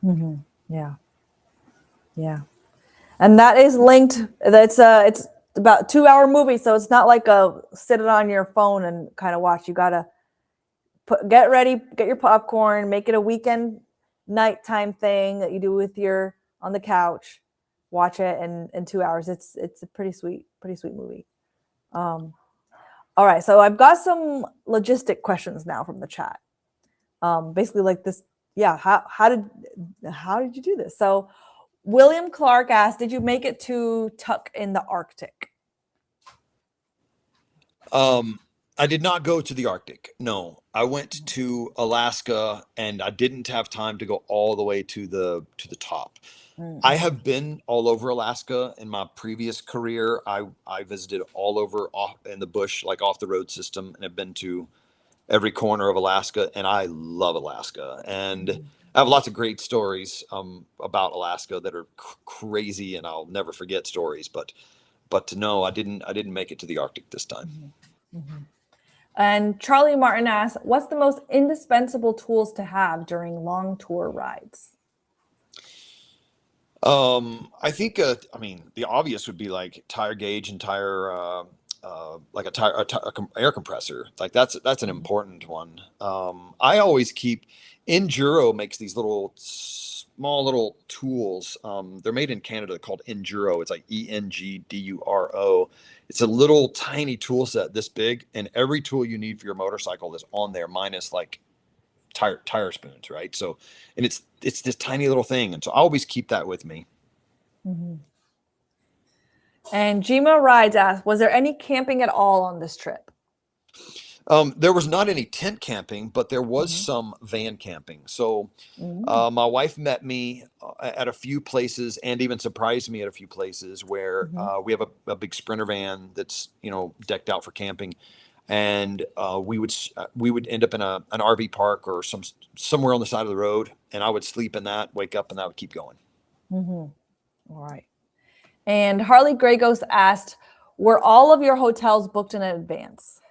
Mm-hmm. Yeah. Yeah. And that is linked. That's it's about 2 hour movie, so it's not like a sit it on your phone and kind of watch. You gotta get ready, get your popcorn, make it a weekend nighttime thing that you do with your on the couch. Watch it in 2 hours. It's a pretty sweet movie. Um, all right, so I've got some logistic questions now from the chat. Basically like this, yeah. How did you do this? So William Clark asked, did you make it to Tuck in the Arctic? I did not go to the Arctic. No, I went to Alaska, and I didn't have time to go all the way to the top. I Mm-hmm. have been all over Alaska in my previous career. I visited all over off in the bush, like off the road system, and have been to every corner of Alaska, and I love Alaska. And I have lots of great stories about Alaska that are crazy, and I'll never forget stories. But to know I didn't make it to the Arctic this time. Mm-hmm. And Charlie Martin asks, what's the most indispensable tools to have during long tour rides? I think, I mean, the obvious would be like tire gauge and tire, like air compressor. Like that's an important one. I always keep Enduro makes these little small little tools. They're made in Canada called Enduro. It's like Engduro. It's a little tiny tool set this big, and every tool you need for your motorcycle is on there, minus like tire spoons, right? So, and it's this tiny little thing, and so I always keep that with me. Mm-hmm. And Jima Rides asks, was there any camping at all on this trip? There was not any tent camping, but there was Mm-hmm. some van camping. So Mm-hmm. my wife met me at a few places, and even surprised me at a few places where Mm-hmm. we have a big Sprinter van that's decked out for camping, and we would end up in an RV park or somewhere on the side of the road, and I would sleep in that, wake up, and I would keep going. Mm-hmm. All right. And Harley Grey Ghost asked, were all of your hotels booked in advance?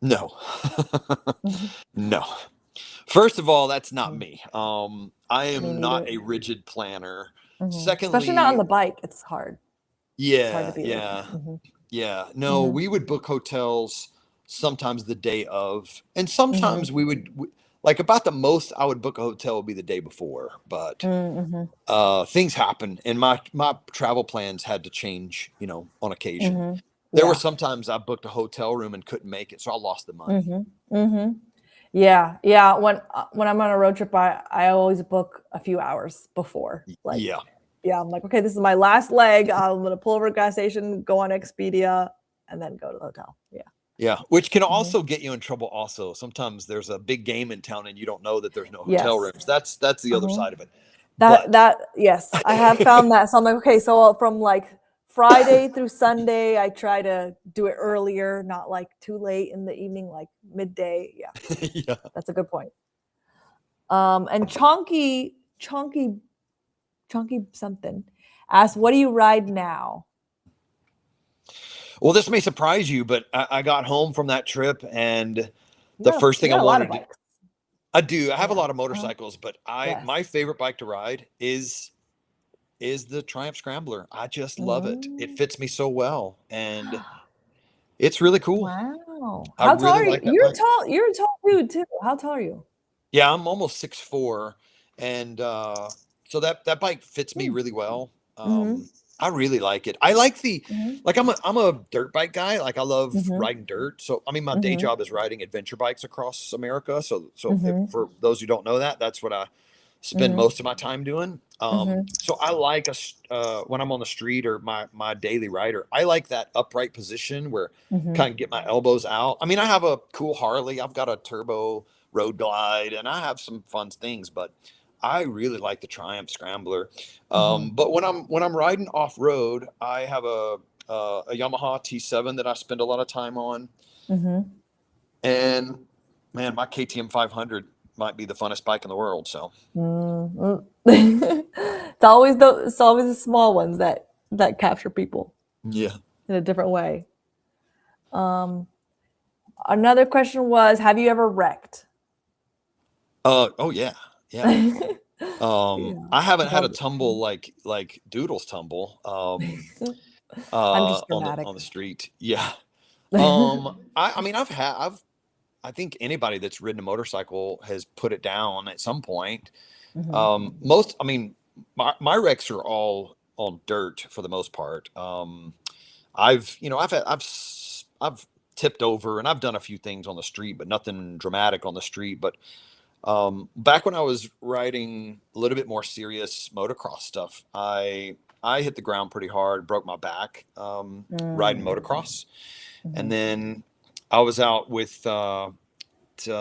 No, Mm-hmm. no. First of all, that's not Mm-hmm. me. I Me am not neither. a rigid planner. Mm-hmm. Especially not on Secondly, the bike. It's hard. It's hard to yeah, be like, yeah, mm-hmm. yeah. No, Mm-hmm. we would book hotels sometimes the day of, and Mm-hmm. sometimes like about the most I would book a hotel would be the day before. But Mm-hmm. things happen, and my travel plans had to change, on occasion. Mm-hmm. There were Yeah. sometimes I booked a hotel room and couldn't make it, so I lost the money. Mm-hmm. Mm-hmm. Yeah. Yeah. When I'm on a road trip, I always book a few hours before. Like, Yeah. yeah, I'm like, okay, this is my last leg. I'm gonna pull over at a gas station, go on Expedia, and then go to the hotel. Yeah. Yeah, which can Mm-hmm. also get you in trouble also. Sometimes there's a big game in town and you don't know that there's no hotel Yes. rooms. That's the other Uh-huh. side of it. But That yes, I have found that. So I'm like, okay, so from like Friday through Sunday, I try to do it earlier, not like too late in the evening, like midday. Yeah, yeah. that's a good point. And Chonky something asked, what do you ride now? Well, this may surprise you, but I got home from that trip, and the You first thing I got a lot of wanted to bikes. I do. I have a Yeah. lot of motorcycles, but Yes. my favorite bike to ride is the Triumph Scrambler. I just love it. It Mm. fits me so well, and it's really cool. Wow. I How tall really are you? like that bike. You're a tall dude too. How tall are you? Yeah, I'm almost 6'4", and so that bike fits me Hmm. really well. Mm-hmm. I really like it. I like Mm-hmm. like I'm a dirt bike guy. Like I love Mm-hmm. riding dirt. So I mean, my day Mm-hmm. job is riding adventure bikes across America. So if, Mm-hmm. for those who don't know that, that's what I spend Mm-hmm. most of my time doing. Mm-hmm. So I like when I'm on the street or my daily rider, I like that upright position where Mm-hmm. kind of get my elbows out. I mean, I have a cool Harley. I've got a turbo road glide, and I have some fun things, but I really like the Triumph Scrambler. Mm-hmm. But when I'm riding off road, I have a Yamaha T7 that I spend a lot of time on, Mm-hmm. and man, my KTM 500 might be the funnest bike in the world. So Mm-hmm. It's always the small ones that capture people yeah. in a different way. Um, Another question was, have you ever wrecked? Oh yeah, yeah. Yeah, I haven't had a bump. tumble like Doodle's tumble I'm just on dramatic. the street. Yeah. I mean I think anybody that's ridden a motorcycle has put it down at some point. Mhm. I mean, my wrecks are all on dirt for the most part. I've tipped over and I've done a few things on the street, but nothing dramatic on the street. But back when I was riding a little bit more serious motocross stuff, I hit the ground pretty hard, broke my back riding Mm, motocross, and mhm. then I was out with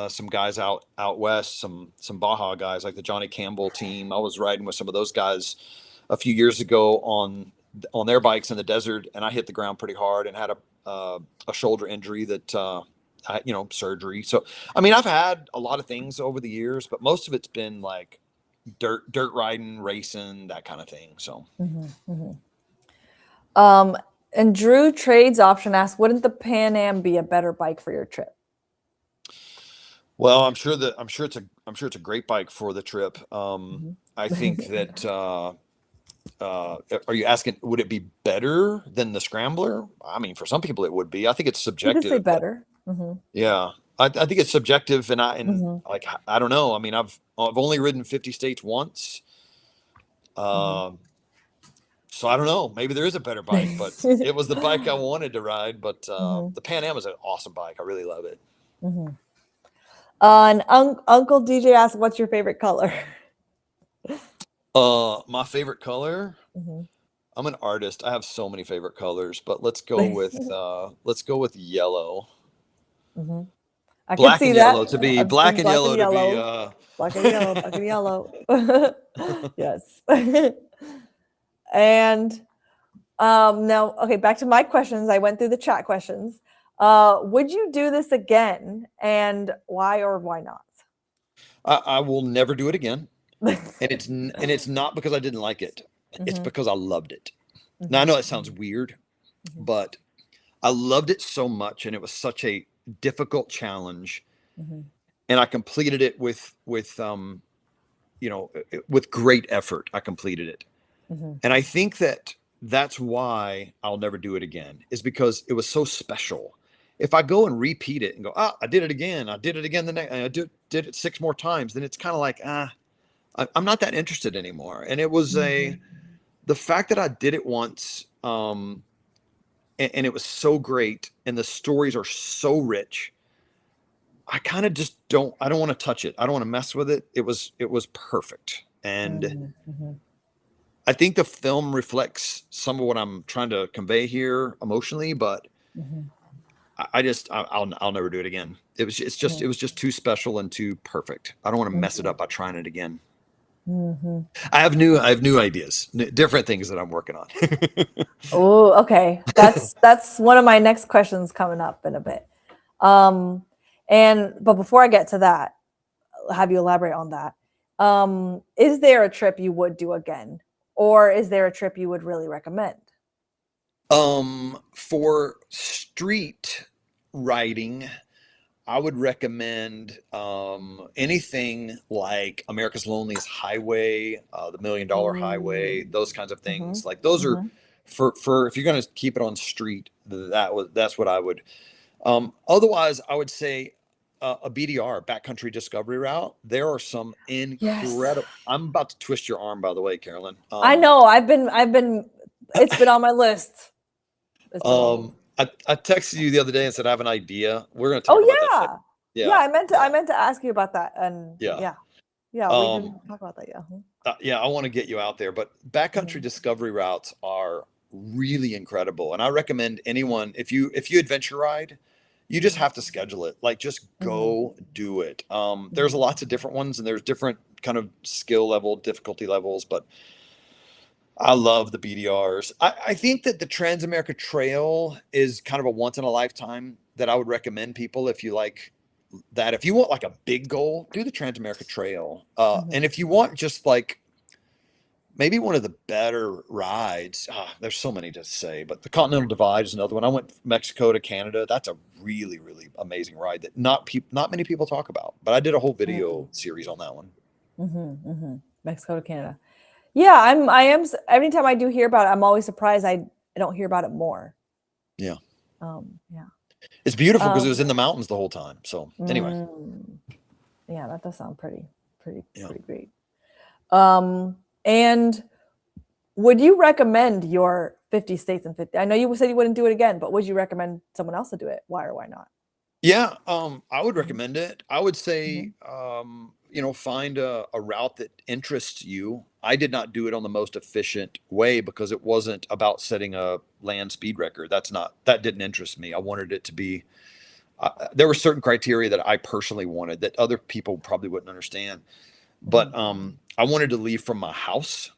some guys out west, some Baja guys like the Johnny Campbell team. I was riding with some of those guys a few years ago on their bikes in the desert, and I hit the ground pretty hard and had a shoulder injury that surgery. So I mean, I've had a lot of things over the years, but most of it's been like dirt riding, racing, that kind of thing. So Mhm, mhm. Um, and Drew Trades Option asks, wouldn't the Pan Am be a better bike for your trip? well, I'm sure it's a great bike for the trip. Mhm. I think that are you asking would it be better than the Scrambler? I mean, for some people it would be. I think it's You could say subjective, but better. Mhm, yeah, I think it's subjective, and mhm, like I don't know. I mean, I've only ridden 50 states once, mhm. um, so I don't know. Maybe there is a better bike, but it was the bike I wanted to ride. But Mhm, the Pan Am is an awesome bike. I really love it. mhm. And Uncle DJ asks, what's your favorite color? My favorite color. Mhm. I'm an artist. I have so many favorite colors, but let's go with yellow. Mhm. I could Black see and that. yellow to be I've seen black and yellow, black and yellow, black and yellow. Yes. And now, okay, back to my questions. I went through the chat questions. Would you do this again, and why or why not? I will never do it again. And it's not because I didn't like it. It's Mhm, because I loved it. Now I mhm, know that sounds mhm, weird, mhm, but I loved it so much and it was such a difficult challenge, mhm, and I completed it with great effort. I completed it. mhm. And I think that that's why I'll never do it again, is because it was so special. If I go and repeat it and go, I did it again, I did it again the next, and I did it 6 more times, then it's kind of like, I'm not that interested anymore. And it was Mhm, the fact that I did it once, and it was so great, and the stories are so rich. I kind of just I don't want to touch it. I don't want to mess with it. It was perfect. And mhm, mhm, I think the film reflects some of what I'm trying to convey here emotionally, but mhm, I'll never do it again. It mhm, was just too special and too perfect. I don't want to mess it mhm, up by trying it again. mhm. I have new ideas, different things that I'm working on. Oh, okay. That's one of my next questions coming up in a bit. Um, but before I get to that, have you elaborate on that. Is there a trip you would do again, or is there a trip you would really recommend? For street riding, I would recommend anything like America's Loneliest Highway, the $1 Million Highway, Mm, those kinds of mm-hmm, things. Like those are mm-hmm, for if you're going to keep it on street, that's what I would. Otherwise, I would say a BDR, Backcountry Discovery Route. There are some yes, incredible. I'm about to twist your arm, by the way, Carolyn. I know. I've been. It's been on my list. It's been on. I texted you the other day and said I have an idea. We're going to talk about Oh that later. yeah, yeah. Yeah, I yeah, meant to ask you about that, and yeah. yeah, yeah. We Um, didn't talk about that. Yeah. yeah, I want to get you out there, but backcountry Mhm, discovery routes are really incredible, and I recommend anyone if you adventure ride, you just mhm, have to schedule it. Like, just mhm, go do it. There's mhm, lots of different ones, and there's different kind of skill level, difficulty levels, but I love the BDRs. I think that the Transamerica Trail is kind of a once in a lifetime that I would recommend people if you like that. If you want like a big goal, do the Transamerica Trail. mhm, And if you want just like maybe one of the better rides, there's so many to say, but the Continental Divide is another one. I went from Mexico to Canada. That's a really, really amazing ride that not many people talk about, but I did a whole video series on that one. mhm, mhm. Mexico to Canada. Yeah, every time I do hear about it, I'm always surprised I don't hear about it more. Yeah. Yeah. It's beautiful because it was in the mountains the whole time. So anyway. Yeah, that does sound pretty Yeah. great. And would you recommend your 50 states and 50? I know you said you wouldn't do it again, but would you recommend someone else to do it? Why or why not? Yeah, I would recommend it. I would say, find a route that interests you. I did not do it on the most efficient way because it wasn't about setting a land speed record. That didn't interest me. I wanted it to be, there were certain criteria that I personally wanted that other people probably wouldn't understand. But I wanted to leave from my house.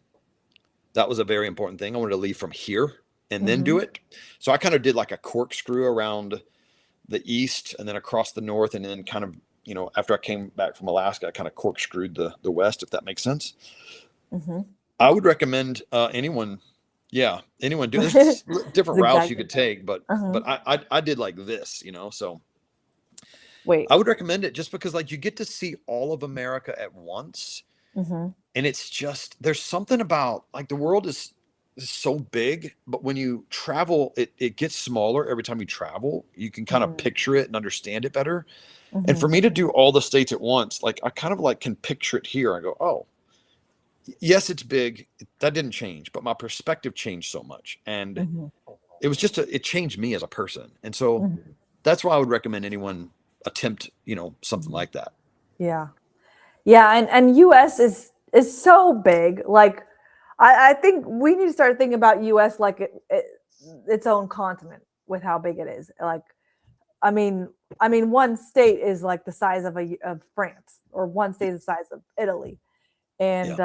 That was a very important thing. I wanted to leave from here and then do it. So I kind of did like a corkscrew around the east and then across the north, and then kind of, after I came back from Alaska, I kind of corkscrewed the west, if that makes sense. I would recommend anyone do. There's different routes you could take, but I did like this, so Wait. I would recommend it just because like you get to see all of America at once. And it's just, there's something about like the world is so big, but when you travel, it gets smaller every time you travel. You can kind of picture it and understand it better. And for me to do all the states at once, like I kind of like can picture it here. I go, oh, yes, it's big. That didn't change, but my perspective changed so much. And it was just it changed me as a person. And so that's why I would recommend anyone attempt, something like that. Yeah. Yeah. And US is so big. Like, I think we need to start thinking about US like its own continent with how big it is. Like, I mean, one state is like the size of France, or one state is the size of Italy, and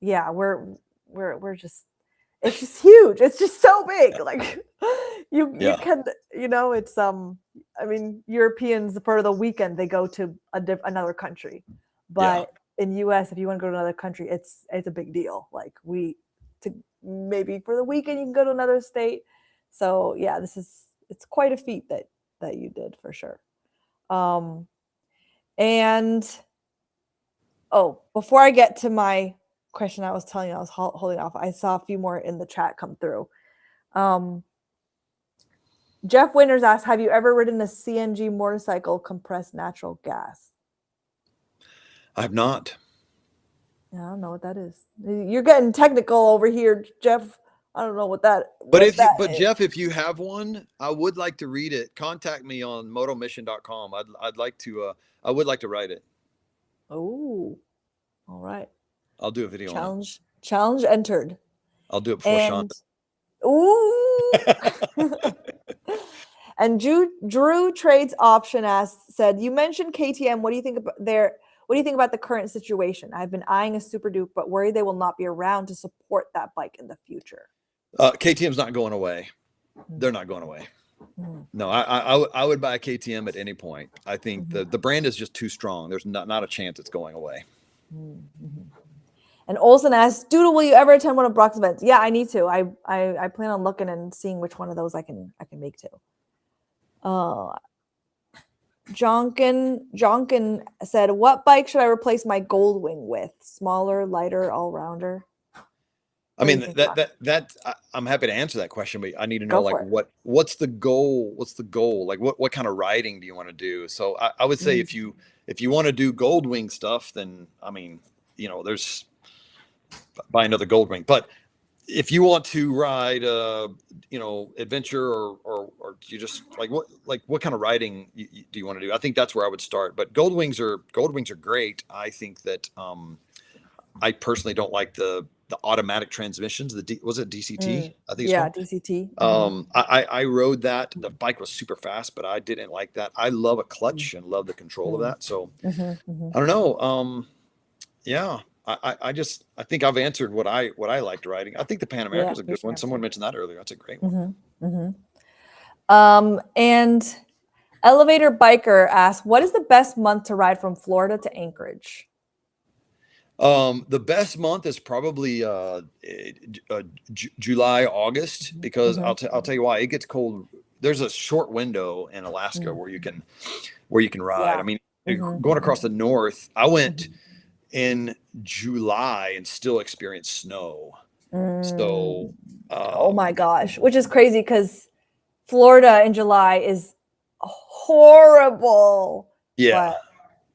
we're just, it's just huge. It's just so big. Like you can, it's I mean, Europeans for the weekend they go to another country, but in US, if you want to go to another country, it's a big deal. Like maybe for the weekend you can go to another state. So yeah, it's quite a feat that you did for sure. And before I get to my question, I was telling you I was holding off. I saw a few more in the chat come through. Jeff Winters asked, have you ever ridden a CNG motorcycle compressed natural gas? I have not. Yeah, I don't know what that is. You're getting technical over here, Jeff. I don't know what that. But Jeff, if you have one, I would like to read it. Contact me on motomission.com. I'd like to. I would like to write it. Oh, all right. I'll do a video on it. Challenge entered. I'll do it before Sean. Ooh. And Drew Trades Option said, you mentioned KTM. What do you think about What do you think about the current situation? I've been eyeing a Super Duke, but worry they will not be around to support that bike in the future. KTM's not going away. They're not going away. No, I would buy a KTM at any point. I think the brand is just too strong. There's not a chance it's going away. And Olson asked, Doodle, will you ever attend one of Brock's events? Yeah, I need to. I plan on looking and seeing which one of those I can make too. Jonkin said, what bike should I replace my Goldwing with? Smaller, lighter, all-rounder? I mean, I'm happy to answer that question, but I need to know what's the goal? What's the goal? Like what kind of riding do you want to do? So I would say if you want to do Goldwing stuff, then I mean, there's buy another Goldwing. But if you want to ride adventure or you just what kind of riding do you want to do? I think that's where I would start. But Goldwings are great. I think that I personally don't like the automatic transmissions. Was it DCT? I think it's called. DCT. I rode that. The bike was super fast, but I didn't like that. I love a clutch and love the control of that. So I don't know. I think I've answered what I liked riding. I think the Pan America is a good one. Someone mentioned that earlier. That's a great one. And Elevator Biker asked, what is the best month to ride from Florida to Anchorage? The best month is probably July, August, because I'll tell you why. It gets cold. There's a short window in Alaska where you can ride. I mean, going across the north, I went in July and still experience snow. So, Oh my um, gosh, which is crazy because Florida in July is horrible. yeah, But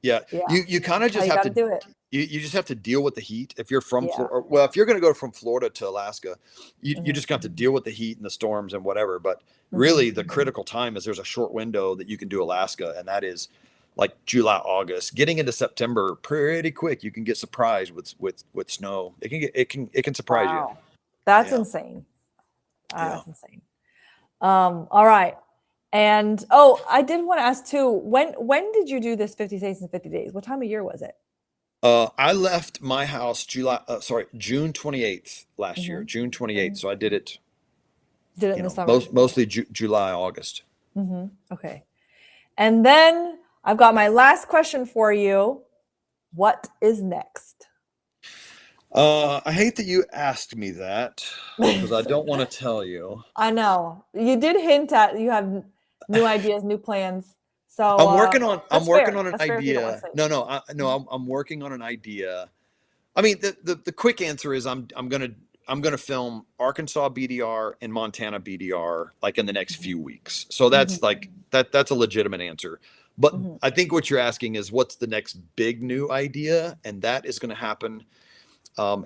yeah. yeah, You kind of that's how just you have got to to do it. you just have to deal with the heat. If you're from Yeah. Florida, well, if you're going to go from Florida to Alaska, you Hmm. just got to deal with the heat and the storms and whatever. But Hmm. really, the critical time is there's a short window that you can do Alaska, and that is like July, August. Getting into September, pretty quick, you can get surprised with snow. It can surprise you. Wow. That's Yeah, insane. yeah. That's insane. All right. And oh, I did want to ask too, when did you do this 50 States in 50 days? What time of year was it? I left my house June 28th last year, Hmm. June 28th. Hmm. So I did it, Did it in the summer. mostly July, August. Hmm. Okay. And then I've got my last question for you. What is next? I hate that you asked me that because I don't want to tell you. I know. You did hint at you have new ideas, new plans. So I'm that's working fair. on an That's fair if you don't want to idea. say. No, I'm working on an idea. I mean, the quick answer is I'm gonna film Arkansas BDR and Montana BDR like in the next few weeks. So Hmm. that's like that's a legitimate answer. But Hmm. I think what you're asking is what's the next big new idea, and that is going to happen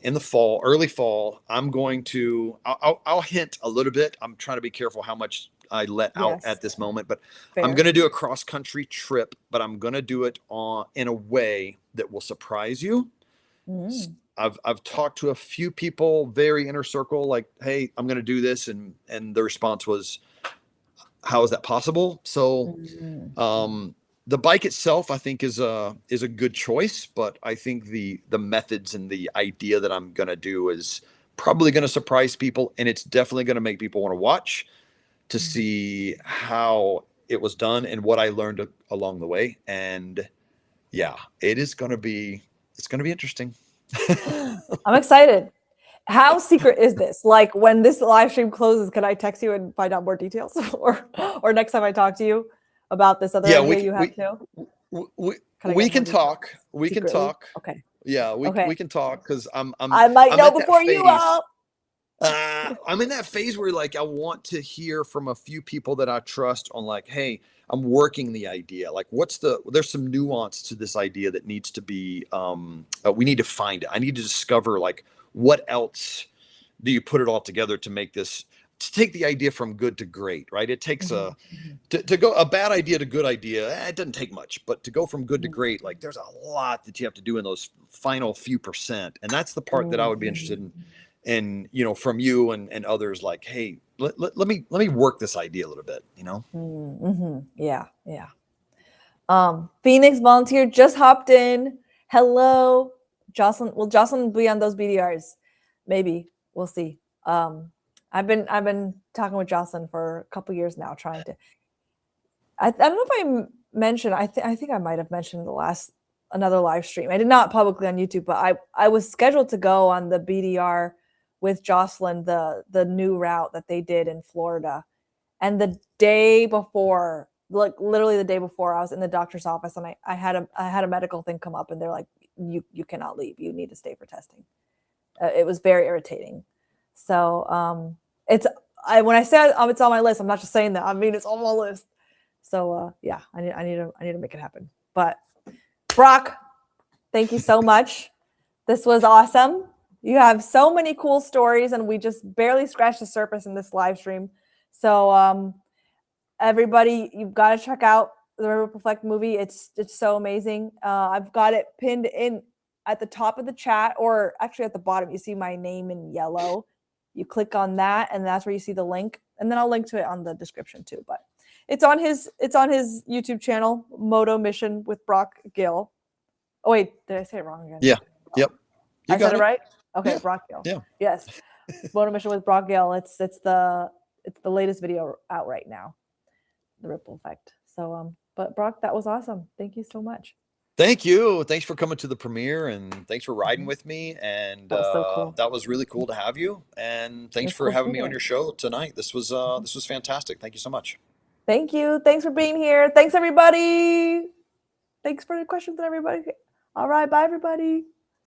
in the fall, early fall. I'll hint a little bit. I'm trying to be careful how much I let out Yes, at this moment, but I'm fair. going to do a cross country trip, but I'm going to do it in a way that will surprise you. Mm. I've talked to a few people, very inner circle, like, "Hey, I'm going to do this," and the response was, "How is that possible?" So, Mm. um, the bike itself, I think, is a good choice, but I think the methods and the idea that I'm going to do is probably going to surprise people, and it's definitely going to make people want to watch to see how it was done and what I learned along the way. And yeah, it's going to be interesting. I'm excited. How secret is this? Like when this live stream closes, can I text you and find out more details, or next time I talk to you about this other Yeah, idea you have too? we Can I we get more can details talk. We can secretly? talk. Okay. Yeah, Okay. we can talk because I might I'm know at that before you phase. all. I'm in that phase where like I want to hear from a few people that I trust on like, hey, I'm working the idea. Like, there's some nuance to this idea that needs to be. We need to find it. I need to discover like what else do you put it all together to make this to take the idea from good to great, right? It takes Mhm, mhm, to go a bad idea to good idea. It doesn't take much, but to go from good to mhm, great, like there's a lot that you have to do in those final few percent, and that's the part that I mm, would be interested in, from you and others. Like, hey, let me work this idea a little bit, mhm. Yeah, yeah. Phoenix volunteer just hopped in. Hello, Jocelyn. Will Jocelyn be on those BDRs? Maybe we'll see. I've been talking with Jocelyn for a couple years now, trying to. I don't know if mentioned. I think I might have mentioned the last another live stream. I did not publicly on YouTube, but I was scheduled to go on the BDR with Jocelyn, the new route that they did in Florida. And the day before, like literally the day before, I was in the doctor's office and I had a medical thing come up and they're like, you cannot leave. You need to stay for testing. It was very irritating. So it's when I say it's on my list, I'm not just saying that. I mean it's on my list. So yeah, I need to make it happen. But Brock, thank you so much. This was awesome. You have so many cool stories, and we just barely scratched the surface in this live stream. So everybody, you've got to check out the River Reflect movie. It's so amazing. I've got it pinned in at the top of the chat, or actually at the bottom. You see my name in yellow. You click on that, and that's where you see the link. And then I'll link to it on the description too. But it's on his YouTube channel, Moto Mission with Brock Gill. Oh wait, did I say it wrong again? Yeah. Yep. You I said got it it. right. Okay, Yeah. Brock Gill. Yeah. Yes, Moto Mission with Brock Gill. It's the latest video out right now, the ripple effect. So but Brock, that was awesome. Thank you so much. Thank you. Thanks for coming to the premiere and thanks for riding Mhm. with me. And That was so cool. that was really cool to have you. And It thanks was for cool to having be me on here. your show tonight. This was Mhm. fantastic. Thank you so much. Thank you. Thanks for being here. Thanks everybody. Thanks for the questions, everybody. All right, bye everybody.